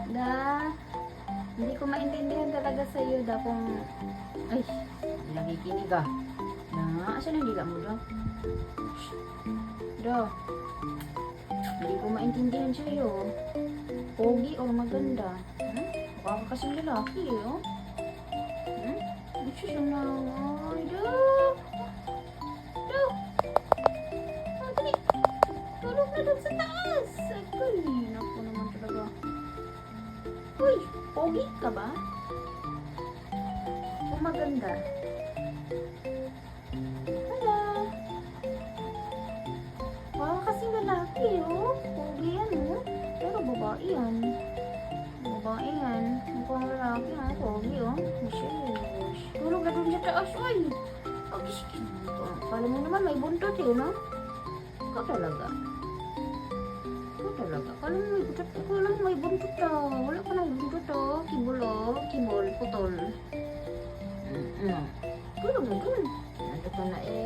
Da, hindi ko maintindihan talaga sa iyo da kung ay, nakikinig ah. Na, asan ang dila mo da? Da. Hindi ko maintindihan sa iyo. Pogi o maganda? Baka kasing lalaki eh, oh. Ito siya na, ay, da. Da. Ah, dali. Tulog na doon sa taas. Ay, naku naman talaga. Uy, pogi ka ba? O maganda? Hala. Baka kasing lalaki, oh. Pogi yan, oh. Pero babae yan. Babae yan. Mukhang lalaki, oh. Pogi, oh. Sheesh. Tulog na doon sa taas, ay. Pagising. Kala mo naman may buntot, eh, no? Ikaw talaga. Ikaw talaga. Kala mo may buntot. Kala mo may buntot, ah. Wala ka ng buntot, oh. Kibol, oh. Kibol, putol. Tulog na doon. Nandito ka na, eh.